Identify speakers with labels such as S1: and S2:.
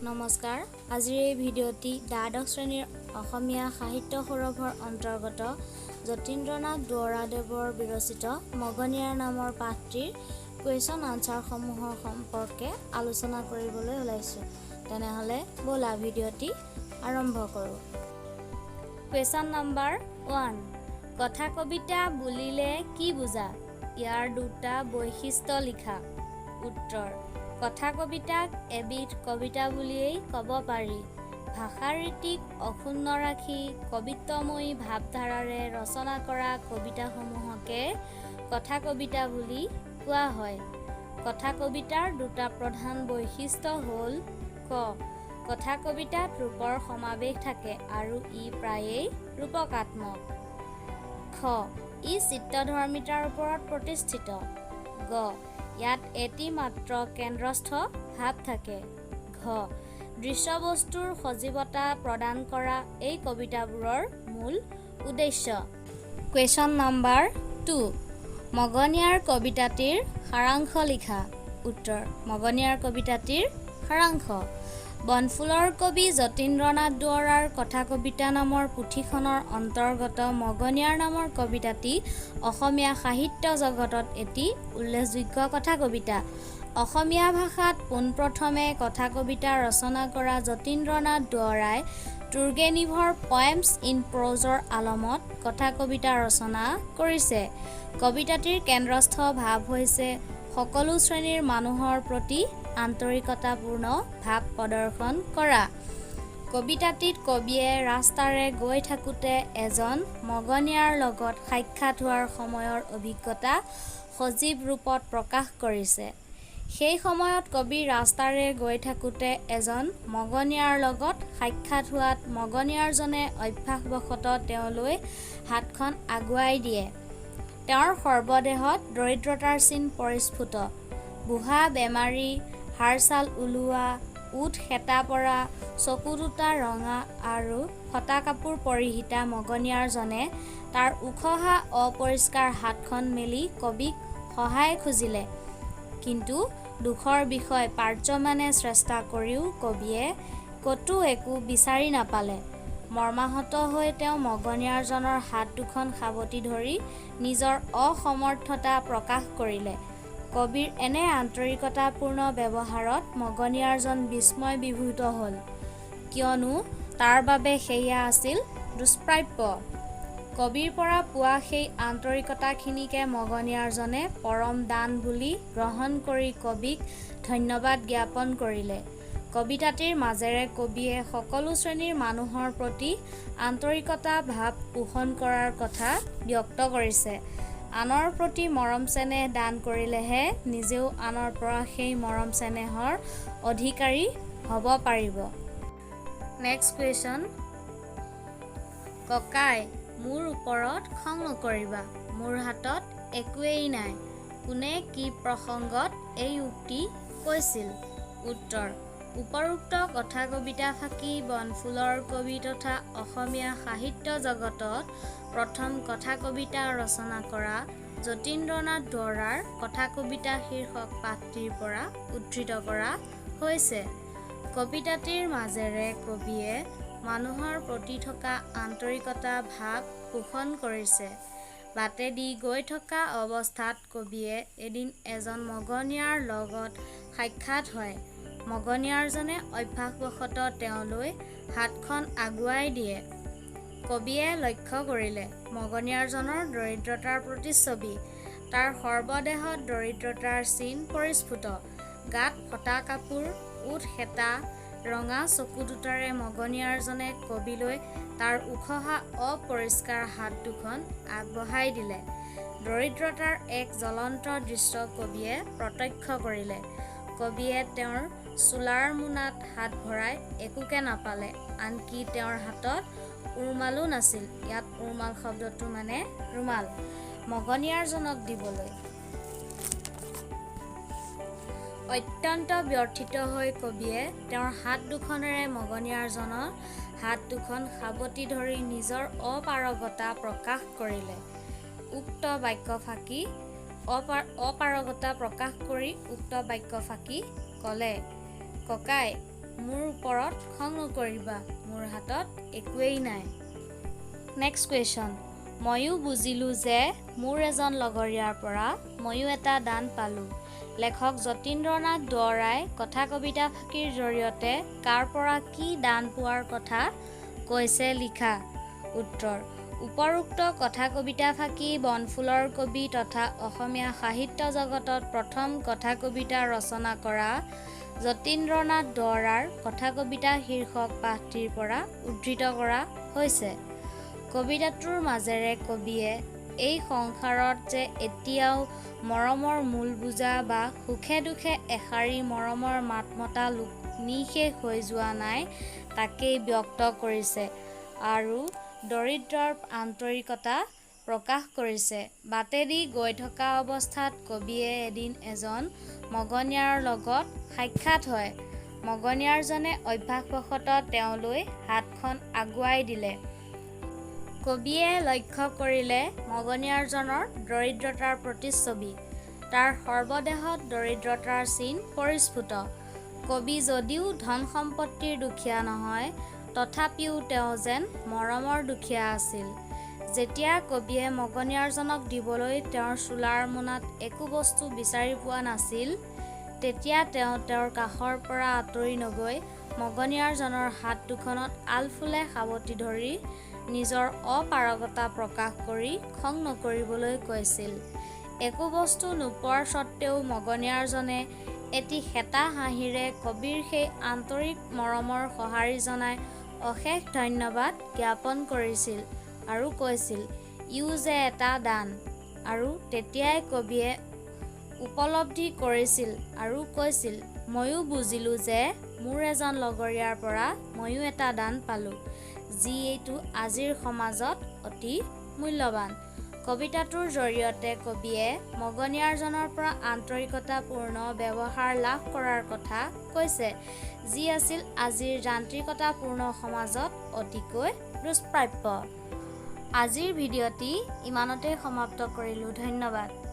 S1: নমস্কাৰ। আজিৰ এই ভিডিঅ'টি দ্বাদশ শ্ৰেণীৰ অসমীয়া সাহিত্য সৌৰভৰ অন্তৰ্গত যতীন্দ্ৰনাথ দুৱৰাদেৱৰ বিৰচিত মগনিয়াৰ নামৰ পাঠটিৰ কুৱেশ্যন আনচাৰসমূহৰ সম্পৰ্কে আলোচনা কৰিবলৈ ওলাইছোঁ। তেনেহ'লে ব'লা ভিডিঅ'টি আৰম্ভ কৰোঁ। Question number 1। কথা কবিতা বুলিলে কি বুজা? ইয়াৰ দুটা বৈশিষ্ট্য লিখা। উত্তৰ: কথা কবিতাক এবিধ কবিতা বুলিয়েই ক'ব পাৰি। ভাষাৰ ৰীতিক অক্ষুণ্ণ ৰাখি কবিত্বময়ী ভাৱধাৰাৰে ৰচনা কৰা কবিতাসমূহকে কথা কবিতা বুলি কোৱা হয়। কথা কবিতাৰ দুটা প্ৰধান বৈশিষ্ট্য হ'ল: ক. কথা কবিতাত ৰূপৰ সমাৱেশ থাকে আৰু ই প্ৰায়েই ৰূপকাত্মক। খ. ই চিত্ৰধৰ্মিতাৰ ওপৰত প্ৰতিষ্ঠিত। গ. ইয়াত এটি মাত্ৰ কেন্দ্ৰস্থ ভাৱ থাকে। ঘ. দৃশ্যবস্তুৰ সজীৱতা প্ৰদান কৰা এই কবিতাবোৰৰ মূল উদ্দেশ্য। Question number 2। মগনিয়াৰ কবিতাটিৰ সাৰাংশ লিখা। উত্তৰ: মগনিয়াৰ কবিতাটিৰ সাৰাংশ: বনফুলৰ কবি যতীন্দ্ৰনাথ দুৱৰাৰ কথা কবিতা নামৰ পুথিখনৰ অন্তৰ্গত মগনিয়াৰ নামৰ কবিতাটি অসমীয়া সাহিত্য জগতত এটি উল্লেখযোগ্য কথা কবিতা। অসমীয়া ভাষাত পোনপ্ৰথমে কথা কবিতা ৰচনা কৰা যতীন্দ্ৰনাথ দুৱৰাই তুৰ্গেনিভৰ পয়েমছ ইন প্ৰ'জৰ আলমত কথা কবিতা ৰচনা কৰিছে। কবিতাটিৰ কেন্দ্ৰস্থ ভাৱ হৈছে সকলো শ্ৰেণীৰ মানুহৰ প্ৰতি আন্তৰিকতাপূৰ্ণ ভাৱ প্ৰদৰ্শন কৰা। কবিতাটিত কবিয়ে ৰাস্তাৰে গৈ থাকোঁতে এজন মগনিয়াৰ লগত সাক্ষাৎ হোৱাৰ সময়ৰ অভিজ্ঞতা সজীৱ ৰূপত প্ৰকাশ কৰিছে। সেই সময়ত কবি ৰাস্তাৰে গৈ থাকোঁতে এজন মগনিয়াৰ লগত সাক্ষাৎ হোৱাত মগনিয়াৰজনে অভ্যাসবশতঃ তেওঁলৈ হাতখন আগুৱাই দিয়ে। তেওঁৰ সৰ্বদেহত দৰিদ্ৰতাৰ চিন পৰিস্ফুট। বুঢ়া বেমাৰী, হাড়ছাল ওলোৱা, ওঠ শেঁতা পৰা, চকু দুটা ৰঙা আৰু ফটা কাপোৰ পৰিহিতা মগনিয়াৰজনে তাৰ উখহা অপৰিষ্কাৰ হাতখন মেলি কবিক সহায় খুজিলে। কিন্তু দুখৰ বিষয় পাৰ্যমানে চেষ্টা কৰিও কবিয়ে ক'তো একো বিচাৰি নাপালে। মৰ্মাহত হৈ তেওঁ মগনিয়াৰজনৰ হাত দুখন সাৱটি ধৰি নিজৰ অসমৰ্থতা প্ৰকাশ কৰিলে। কবিৰ এনে আন্তৰিকতাপূৰ্ণ ব্যৱহাৰত মগনিয়াৰজন বিস্ময়বিভূত হ'ল, কিয়নো তাৰ বাবে সেয়া আছিল দুষ্প্ৰাপ্য। কবিৰ পৰা পোৱা সেই আন্তৰিকতাখিনিকে মগনিয়াৰজনে পৰম দান বুলি গ্ৰহণ কৰি কবিক ধন্যবাদ জ্ঞাপন কৰিলে। কবিতাটিৰ মাজেৰে কবিয়ে সকলো শ্ৰেণীৰ মানুহৰ প্ৰতি আন্তৰিকতা ভাৱ পোষণ কৰাৰ কথা ব্যক্ত কৰিছে। আনৰ প্ৰতি মৰম চেনেহ দান কৰিলেহে নিজেও আনৰ পৰা সেই মৰম চেনেহৰ অধিকাৰী হ'ব পাৰিব। Next question. ককাই, মোৰ ওপৰত খং নকৰিবা, মোৰ হাতত একোৱেই নাই। কোনে কি প্ৰসংগত এই উক্তি কৈছিল? উত্তৰ: উপৰোক্ত কথা কবিতা ফাঁকি বনফুলৰ কবি তথা অসমীয়া সাহিত্য জগতত প্ৰথম কথা কবিতা ৰচনা কৰা যতীন্দ্ৰনাথ দুৱৰাৰ কথা কবিতা শীৰ্ষক পাঠটিৰ পৰা উদ্ধৃত কৰা হৈছে। কবিতাটিৰ মাজেৰে কবিয়ে মানুহৰ প্ৰতি থকা আন্তৰিকতা ভাৱ পোষণ কৰিছে। বাটেদি গৈ থকা অৱস্থাত কবিয়ে এদিন এজন মগনিয়াৰ লগত সাক্ষাৎ হয়। মগনিয়াৰজনে অভ্যাসবশতঃ তেওঁলৈ হাতখন আগুৱাই দিয়ে। কবিয়ে লক্ষ্য কৰিলে মগনিয়াৰজনৰ দৰিদ্ৰতাৰ প্ৰতিচ্ছবি। তাৰ সৰ্বদেহত দৰিদ্ৰতাৰ চিন পৰিস্ফুট। গাত ফটা কাপোৰ, ওঠ শেঁতা, ৰঙা চকু দুটাৰে মগনিয়াৰজনে কবিলৈ তাৰ উখহা অপৰিষ্কাৰ হাত দুখন আগবঢ়াই দিলে। দৰিদ্ৰতাৰ এক জ্বলন্ত দৃশ্য কবিয়ে প্ৰত্যক্ষ কৰিলে। কবিয়ে তেওঁৰ চোলাৰ মোনাত হাত ভৰাই একোকে নাপালে, আনকি তেওঁৰ হাতত উৰুমালো নাছিল। ইয়াত উৰুমাল শব্দটো মানে ৰুমাল, মগনিয়াৰজনক দিবলৈ। অত্যন্ত ব্যথিত হৈ কবিয়ে তেওঁৰ হাত দুখনেৰে মগনিয়াৰজনৰ হাত দুখন সাৱটি ধৰি নিজৰ অপাৰগতা প্ৰকাশ কৰিলে। অপাৰগতা প্ৰকাশ কৰি উক্ত বাক্য ফাঁকি ক'লে, ককাই, মোৰ ওপৰত খং নকৰিবা, মোৰ হাতত একোৱেই নাই। Next question. ময়ো বুজিলোঁ যে মোৰ এজন লগৰীয়াৰ পৰা ময়ো এটা দান পালোঁ। লেখক যতীন্দ্ৰনাথ দুৱৰাই কথা কবিতা ফাঁকিৰ জৰিয়তে কাৰ পৰা কি দান পোৱাৰ কথা কৈছে লিখা। উত্তৰ। উপৰোক্ত কথা কবিতা ফাঁকি বনফুলৰ কবি তথা অসমীয়া সাহিত্য জগতত প্ৰথম কথা কবিতা ৰচনা কৰা যতীন্দ্ৰনাথ দুৱৰাৰ কথা কবিতা শীৰ্ষক পাঠটিৰ পৰা উদ্ধৃত কৰা হৈছে। কবিতাটোৰ মাজেৰে কবিয়ে এই সংসাৰত যে এতিয়াও মৰমৰ মূল বুজা বা সুখে দুখে এষাৰি মৰমৰ মাত মতা লোক নিশেষ হৈ যোৱা নাই তাকেই ব্যক্ত কৰিছে আৰু দৰিদ্ৰৰ আন্তৰিকতা প্ৰকাশ কৰিছে। বাটেদি গৈ থকা অৱস্থাত কবিয়ে এদিন এজন মগনীয়াৰ লগত সাক্ষাৎ হয়। মগনীয়াৰজনে অভ্যাসবশতঃ তেওঁলৈ হাতখন আগুৱাই দিলে। কবিয়ে লক্ষ্য কৰিলে মগনীয়াৰজনৰ দৰিদ্ৰতাৰ প্ৰতিচ্ছবি। তাৰ সৰ্বদেহত দৰিদ্ৰতাৰ চিন পৰিস্ফুট। কবি যদিও ধন সম্পত্তিৰ দুখীয়া নহয়, তথাপিও তেওঁ যেন মৰমৰ দুখীয়া আছিল। যেতিয়া কবিয়ে মগনীয়াৰজনক দিবলৈ তেওঁৰ চোলাৰ মোনাত একো বস্তু বিচাৰি পোৱা নাছিল, তেতিয়া তেওঁ তেওঁৰ কাষৰ পৰা আঁতৰি নগৈ মগনীয়াৰজনৰ হাত দুখনত আলফুলে সাৱটি ধৰি নিজৰ অপাৰগতা প্ৰকাশ কৰি খং নকৰিবলৈ কৈছিল। একো বস্তু নোপোৱাৰ স্বত্তেও মগনীয়াৰজনে এটি হেতা হাঁহিৰে কবিৰ সেই আন্তৰিক মৰমৰ সঁহাৰি জনাই অশেষ ধন্যবাদ জ্ঞাপন কৰিছিল আৰু কৈছিল, ইও যে এটা দান। আৰু তেতিয়াই কবিয়ে উপলব্ধি কৰিছিল আৰু কৈছিল, ময়ো বুজিলোঁ যে মোৰ এজন লগৰীয়াৰ পৰা ময়ো এটা দান পালোঁ, যি এইটো আজিৰ সমাজত অতি মূল্যৱান। কবিতাটোৰ জৰিয়তে কবিয়ে মগনীয়াৰজনৰ পৰা আন্তৰিকতাপূৰ্ণ ব্যৱহাৰ লাভ কৰাৰ কথা কৈছে, যি আছিল আজিৰ যান্ত্ৰিকতাপূৰ্ণ সমাজত অতিকৈ দুষ্প্ৰাপ্য। আজিৰ ভিডিঅ'টি ইমানতে সমাপ্ত কৰিলোঁ। ধন্যবাদ।